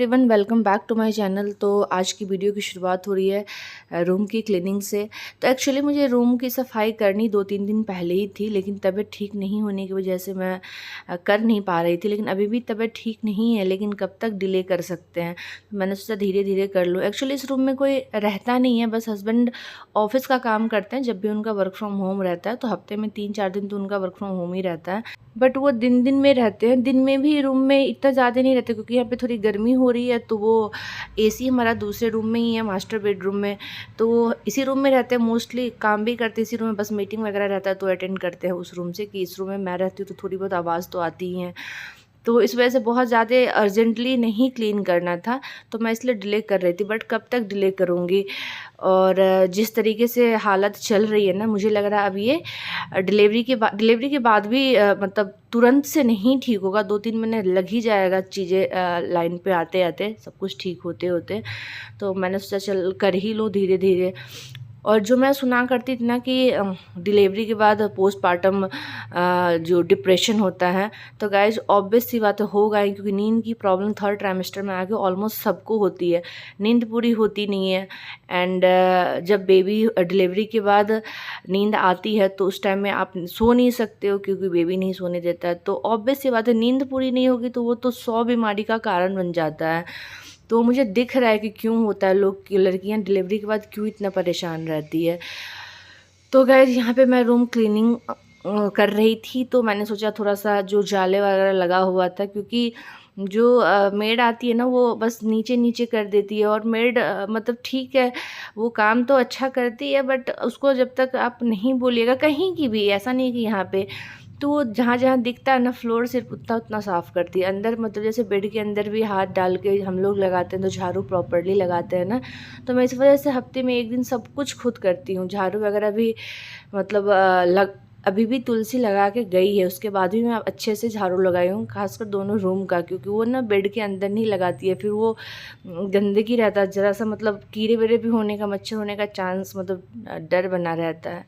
Everyone, welcome back to my channel. तो आज की वीडियो की शुरुआत हो रही है रूम की क्लीनिंग से। तो एक्चुअली मुझे रूम की सफाई करनी 2-3 दिन पहले ही थी, लेकिन तबीयत ठीक नहीं होने की वजह से मैं कर नहीं पा रही थी। लेकिन अभी भी तबीयत ठीक नहीं है, लेकिन कब तक डिले कर सकते हैं। तो मैंने सोचा धीरे धीरे कर लूँ। एक्चुअली इस रूम में कोई रहता नहीं है, बस हस्बैंड ऑफिस का काम करते हैं। जब भी उनका वर्क फ्रॉम होम रहता है तो हफ्ते में 3-4 दिन तो उनका वर्क फ्रॉम होम ही रहता है, बट वो दिन दिन में रहते हैं। दिन में भी रूम में इतना ज़्यादा नहीं रहते, क्योंकि यहाँ पे थोड़ी गर्मी हो रही है। तो वो एसी हमारा दूसरे रूम में ही है, मास्टर बेडरूम में। तो वो इसी रूम में रहते हैं, मोस्टली काम भी करते हैं इसी रूम में। बस मीटिंग वगैरह रहता है तो अटेंड करते हैं उस रूम से, कि इस रूम में मैं रहती हूँ तो थोड़ी बहुत आवाज़ तो आती ही है। तो इस वजह से बहुत ज़्यादा अर्जेंटली नहीं क्लीन करना था, तो मैं इसलिए डिले कर रही थी। बट कब तक डिले करूँगी। और जिस तरीके से हालत चल रही है ना, मुझे लग रहा है अब ये डिलीवरी के बाद भी मतलब तुरंत से नहीं ठीक होगा। 2-3 महीने लग ही जाएगा चीज़ें लाइन पे आते आते, सब कुछ ठीक होते होते। तो मैंने सोचा चल कर ही लूँ धीरे धीरे। और जो मैं सुना करती थी ना कि डिलीवरी के बाद पोस्टमार्टम जो डिप्रेशन होता है, तो गाइज ऑब्वियस सी बात होगा ही, क्योंकि नींद की प्रॉब्लम 3rd ट्राइमेस्टर में आके ऑलमोस्ट सबको होती है। नींद पूरी होती नहीं है। एंड जब बेबी डिलीवरी के बाद नींद आती है तो उस टाइम में आप सो नहीं सकते हो, क्योंकि बेबी नहीं सोने देता है। तो ऑब्वियस सी बात है, नींद पूरी नहीं होगी तो वो तो 100 बीमारी का कारण बन जाता है। तो मुझे दिख रहा है कि क्यों होता है, लड़कियां डिलीवरी के बाद क्यों इतना परेशान रहती है। तो गाइस यहाँ पे मैं रूम क्लीनिंग कर रही थी, तो मैंने सोचा थोड़ा सा जो जाले वगैरह लगा हुआ था, क्योंकि जो मेड आती है ना वो बस नीचे नीचे कर देती है। और मेड मतलब ठीक है, वो काम तो अच्छा करती है, बट उसको जब तक आप नहीं बोलिएगा, कहीं की भी, ऐसा नहीं कि यहाँ पे, तो वो जहाँ जहाँ दिखता है ना फ्लोर सिर्फ उतना उतना साफ़ करती है। अंदर मतलब जैसे बेड के अंदर भी हाथ डाल के हम लोग लगाते हैं तो झाड़ू प्रॉपरली लगाते हैं ना, तो मैं इस वजह से हफ्ते में 1 दिन सब कुछ खुद करती हूँ। झाड़ू वगैरह भी मतलब अभी भी तुलसी लगा के गई है, उसके बाद भी मैं अच्छे से झाड़ू लगाई हूँ, खासकर दोनों रूम का, क्योंकि वो ना बेड के अंदर नहीं लगाती है, फिर वो गंदगी रहता है ज़रा सा, मतलब कीड़े वेड़े भी होने का, मच्छर होने का चांस, मतलब डर बना रहता है।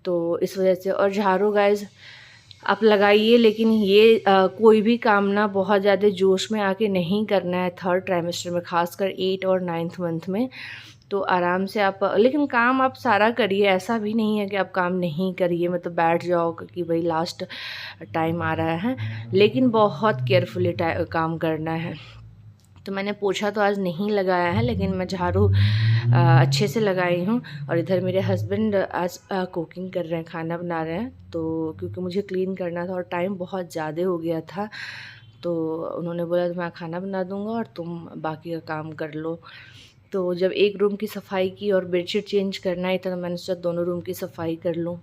तो इस वजह से। और झाड़ू गाइज आप लगाइए, लेकिन ये कोई भी काम ना बहुत ज़्यादा जोश में आके नहीं करना है 3rd ट्राइमेस्टर में, खासकर 8 और 9th मंथ में। तो आराम से आप, लेकिन काम आप सारा करिए, ऐसा भी नहीं है कि आप काम नहीं करिए, मतलब बैठ जाओ कि भाई लास्ट टाइम आ रहा है, लेकिन बहुत केयरफुली काम करना है। तो मैंने पोछा तो आज नहीं लगाया है, लेकिन मैं झाड़ू अच्छे से लगाई हूँ। और इधर मेरे हस्बैंड आज कुकिंग कर रहे हैं, खाना बना रहे हैं। तो क्योंकि मुझे क्लीन करना था और टाइम बहुत ज़्यादा हो गया था, तो उन्होंने बोला तो मैं खाना बना दूँगा और तुम बाकी का काम कर लो। तो जब एक रूम की सफाई की और बेडशीट चेंज करना ही था, तो मैंने सोचा दोनों रूम की सफाई कर लूँ।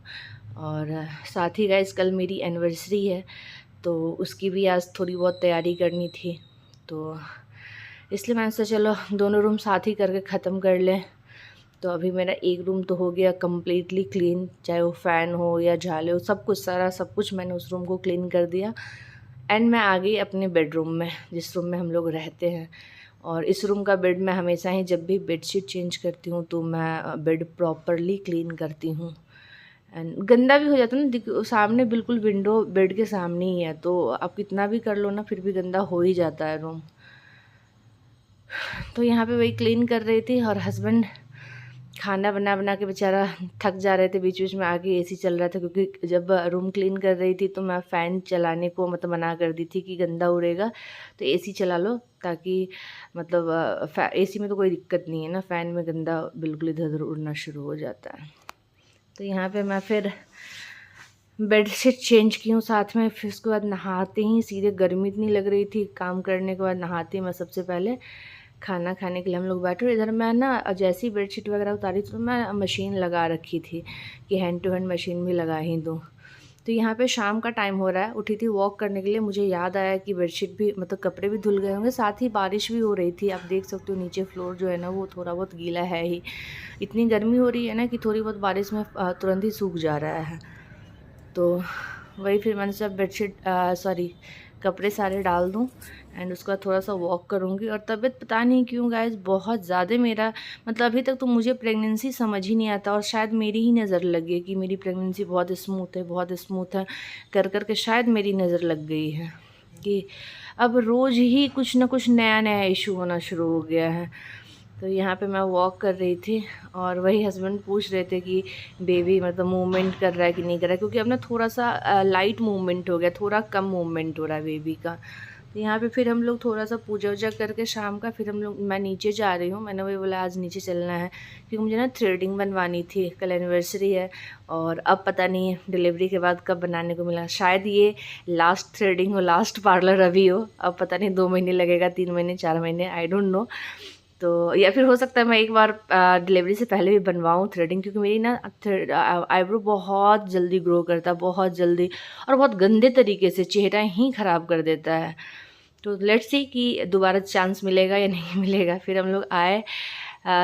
और साथ ही गाइस कल मेरी एनिवर्सरी है, तो उसकी भी आज थोड़ी बहुत तैयारी करनी थी। तो इसलिए मैंने सोचा चलो दोनों रूम साथ ही करके ख़त्म कर लें। तो अभी मेरा एक रूम तो हो गया कम्प्लीटली क्लीन, चाहे वो फ़ैन हो या झाले हो, सब कुछ, सारा सब कुछ मैंने उस रूम को क्लीन कर दिया। एंड मैं आ गई अपने बेडरूम में, जिस रूम में हम लोग रहते हैं। और इस रूम का बेड मैं हमेशा ही जब भी बेडशीट चेंज करती हूँ तो मैं बेड प्रॉपरली क्लीन करती हूँ। एंड गंदा भी हो जाता है ना, सामने बिल्कुल विंडो बेड के सामने ही है, तो आप कितना भी कर लो ना फिर भी गंदा हो ही जाता है रूम। तो यहाँ पे वही क्लीन कर रही थी, और हस्बैंड खाना बना बना के बेचारा थक जा रहे थे। बीच बीच में आके एसी चल रहा था, क्योंकि जब रूम क्लीन कर रही थी तो मैं फ़ैन चलाने को मतलब मना कर दी थी कि गंदा उड़ेगा, तो एसी चला लो, ताकि मतलब एसी में तो कोई दिक्कत नहीं है ना, फ़ैन में गंदा बिल्कुल इधर उधर उड़ना शुरू हो जाता है। तो यहाँ पे मैं फिर बेडशीट चेंज की हूँ साथ में। फिर उसके बाद नहाते ही सीधे, गर्मी इतनी लग रही थी, काम करने के बाद नहाते ही मैं सबसे पहले खाना खाने के लिए हम लोग बैठे। और इधर मैं ना जैसी बेडशीट वगैरह उतारी तो मैं मशीन लगा रखी थी कि हैंड टू हैंड मशीन भी लगा ही दूँ। तो यहाँ पे शाम का टाइम हो रहा है, उठी थी वॉक करने के लिए, मुझे याद आया कि बेडशीट भी मतलब कपड़े भी धुल गए होंगे, साथ ही बारिश भी हो रही थी। आप देख सकते हो नीचे फ्लोर जो है ना वो थोड़ा बहुत गीला है ही। इतनी गर्मी हो रही है ना कि थोड़ी बहुत बारिश में तुरंत ही सूख जा रहा है। तो वही फिर मैंने सब बेडशीट सॉरी कपड़े सारे डाल दूँ, एंड उसका थोड़ा सा वॉक करूँगी। और तबीयत पता नहीं क्यों गाइस बहुत ज़्यादा, मेरा मतलब अभी तक तो मुझे प्रेगनेंसी समझ ही नहीं आता, और शायद मेरी ही नज़र लग गई कि मेरी प्रेगनेंसी बहुत स्मूथ है, बहुत स्मूथ है, कर कर के शायद मेरी नज़र लग गई है। कि अब रोज़ ही कुछ ना कुछ नया नया इशू होना शुरू हो गया है। तो यहाँ पे मैं वॉक कर रही थी और वही हस्बैंड पूछ रहे थे कि बेबी मतलब मूवमेंट कर रहा है कि नहीं कर रहा है, क्योंकि अब ना थोड़ा सा लाइट मूवमेंट हो गया, थोड़ा कम मूवमेंट हो रहा है बेबी का। तो यहाँ पे फिर हम लोग थोड़ा सा पूजा वूजा करके शाम का फिर हम लोग, मैं नीचे जा रही हूँ। मैंने वही बोला आज नीचे चलना है क्योंकि मुझे ना थ्रेडिंग बनवानी थी, कल एनिवर्सरी है और अब पता नहीं डिलीवरी के बाद कब बनाने को मिला। शायद ये लास्ट थ्रेडिंग हो, लास्ट पार्लर अभी हो, अब पता नहीं 2 महीने लगेगा, 3 महीने, 4 महीने, आई डोंट नो। तो या फिर हो सकता है मैं एक बार डिलीवरी से पहले भी बनवाऊँ थ्रेडिंग, क्योंकि मेरी ना आईब्रो बहुत जल्दी ग्रो करता है, बहुत जल्दी, और बहुत गंदे तरीके से चेहरा ही ख़राब कर देता है। तो लेट्स सी कि दोबारा चांस मिलेगा या नहीं मिलेगा। फिर हम लोग आए,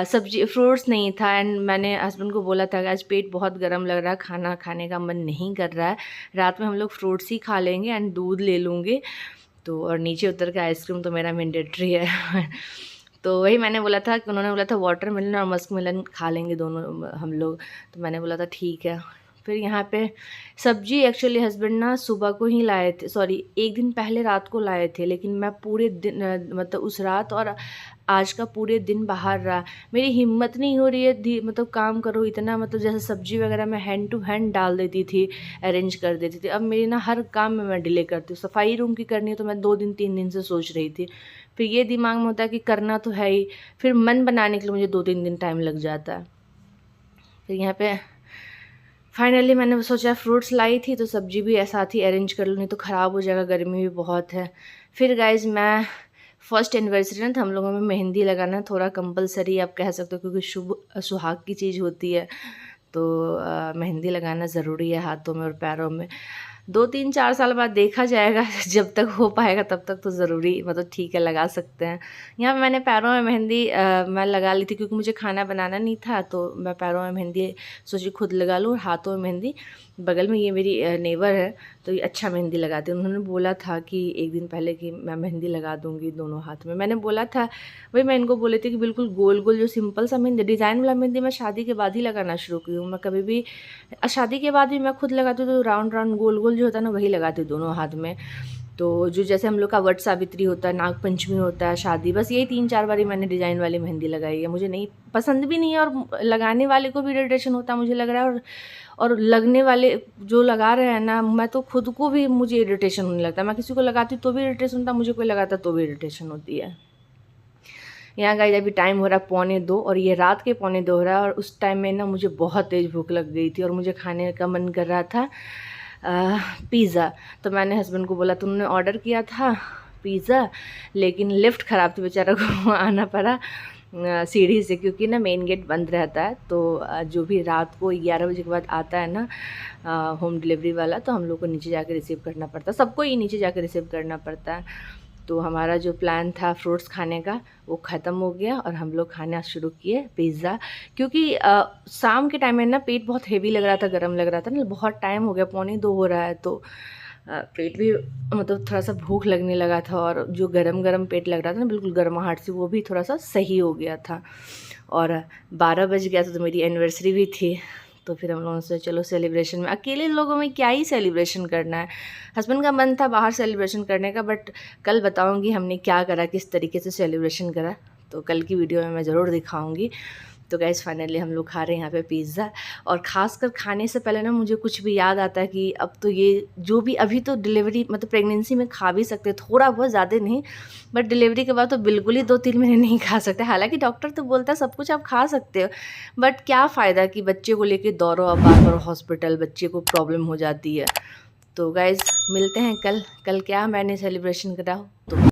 सब्जी फ्रूट्स नहीं था एंड मैंने हस्बैंड को बोला था कि आज पेट बहुत गर्म लग रहा है, खाना खाने का मन नहीं कर रहा है, रात में हम लोग फ्रूट्स ही खा लेंगे एंड दूध ले लूँगे। तो और नीचे उतर के आइसक्रीम तो मेरा मैंडेटरी है तो वही मैंने बोला था कि उन्होंने बोला था वाटरमेलन और मस्क मेलन खा लेंगे दोनों हम लोग, तो मैंने बोला था ठीक है। फिर यहाँ पे सब्जी एक्चुअली हस्बैंड ना सुबह को ही लाए थे, सॉरी एक दिन पहले रात को लाए थे, लेकिन मैं पूरे दिन मतलब उस रात और आज का पूरे दिन बाहर रहा। मेरी हिम्मत नहीं हो रही है मतलब काम करो इतना, मतलब जैसे सब्जी वगैरह मैं हैंड टू हैंड डाल देती थी, अरेंज कर देती थी। अब मेरी ना हर काम में मैं डिले करती हूँ। सफाई रूम की करनी है तो मैं 2 दिन 3 दिन से सोच रही थी, फिर ये दिमाग में होता है कि करना तो है ही, फिर मन बनाने के लिए मुझे 2-3 दिन टाइम लग जाता है। फिर यहाँ पे फाइनली मैंने सोचा फ्रूट्स लाई थी तो सब्जी भी साथ ही अरेंज कर लूँ, नहीं तो ख़राब हो जाएगा, गर्मी भी बहुत है। फिर गाइज मैं फर्स्ट एनिवर्सरी ना, तो हम लोगों में मेहंदी लगाना थोड़ा कंपलसरी आप कह सकते हो, क्योंकि शुभ सुहाग की चीज़ होती है, तो मेहंदी लगाना ज़रूरी है हाथों में और पैरों में। 2-3-4 साल बाद देखा जाएगा जब तक हो पाएगा तब तक तो ज़रूरी मतलब ठीक है, लगा सकते हैं। यहाँ पे मैंने पैरों में मेहंदी मैं लगा ली थी क्योंकि मुझे खाना बनाना नहीं था, तो मैं पैरों में मेहंदी सोची खुद लगा लूँ, और हाथों में मेहंदी बगल में ये मेरी नेबर है तो ये अच्छा मेहंदी लगाती है, उन्होंने बोला था कि एक दिन पहले कि मैं मेहंदी लगा दूँगी दोनों हाथ में। मैंने बोला था, वही मैं इनको बोली थी कि बिल्कुल गोल गोल जो सिंपल सा मेहंदी, डिज़ाइन वाला मेहंदी मैं शादी के बाद ही लगाना शुरू की हूँ। मैं कभी भी शादी के बाद भी मैं खुद लगाती हूँ तो राउंड राउंड गोल गोल जो होता है ना वही लगाती हूँ दोनों हाथ में। तो जो जैसे हम लोग का वट सावित्री होता है, नाग पंचमी होता है, शादी, बस यही 3-4 बारी मैंने डिज़ाइन वाली मेहंदी लगाई है। मुझे नहीं पसंद भी नहीं है और लगाने वाले को भी इरिटेशन होता है मुझे लग रहा है, और लगने वाले जो लगा रहे हैं ना, मैं तो खुद को भी मुझे इरिटेशन होने लगता है। मैं किसी को लगाती तो भी इरिटेशन होता, मुझे कोई लगाता तो भी इरिटेशन होती है। यहाँ गाइस अभी टाइम हो रहा है 1:45 और ये रात के 1:45 हो रहा है, और उस टाइम में ना मुझे बहुत तेज़ भूख लग गई थी और मुझे खाने का मन कर रहा था पिज़्ज़ा। तो मैंने हस्बैंड को बोला, तुमने ऑर्डर किया था पिज़्ज़ा, लेकिन लिफ्ट ख़राब थी, बेचारा को आना पड़ा सीढ़ी से, क्योंकि ना मेन गेट बंद रहता है। तो जो भी रात को 11 बजे के बाद आता है ना होम डिलीवरी वाला, तो हम लोग को नीचे जाकर रिसीव करना पड़ता है, सबको ही नीचे जाकर रिसीव करना पड़ता है। तो हमारा जो प्लान था फ्रूट्स खाने का वो ख़त्म हो गया और हम लोग खाना शुरू किए पिज़्ज़ा, क्योंकि शाम के टाइम में ना पेट बहुत हेवी लग रहा था, गर्म लग रहा था ना, बहुत टाइम हो गया, 1:45 हो रहा है, तो पेट भी मतलब थोड़ा सा भूख लगने लगा था, और जो गरम गरम पेट लग रहा था ना बिल्कुल गर्माहट से, वो भी थोड़ा सा सही हो गया था। और 12 बज गया था तो मेरी एनिवर्सरी भी थी, तो फिर हम लोगों से चलो सेलिब्रेशन में, अकेले लोगों में क्या ही सेलिब्रेशन करना है। हस्बैंड का मन था बाहर सेलिब्रेशन करने का, बट कल बताऊंगी हमने क्या करा, किस तरीके से सेलिब्रेशन करा, तो कल की वीडियो में मैं ज़रूर दिखाऊंगी। तो गाइस फाइनली हम लोग खा रहे हैं यहाँ पे पिज़्ज़ा, और ख़ासकर खाने से पहले ना मुझे कुछ भी याद आता है कि अब तो ये जो भी अभी तो डिलीवरी मतलब प्रेगनेंसी में खा भी सकते, थोड़ा बहुत, ज़्यादा नहीं, बट डिलीवरी के बाद तो बिल्कुल ही 2-3 महीने नहीं खा सकते। हालांकि डॉक्टर तो बोलता है सब कुछ आप खा सकते हो, बट क्या फ़ायदा कि बच्चे को लेके दौड़ो अब बार बार हॉस्पिटल, बच्चे को प्रॉब्लम हो जाती है। तो गाइज़ मिलते हैं कल क्या मैंने सेलिब्रेशन करा तो बता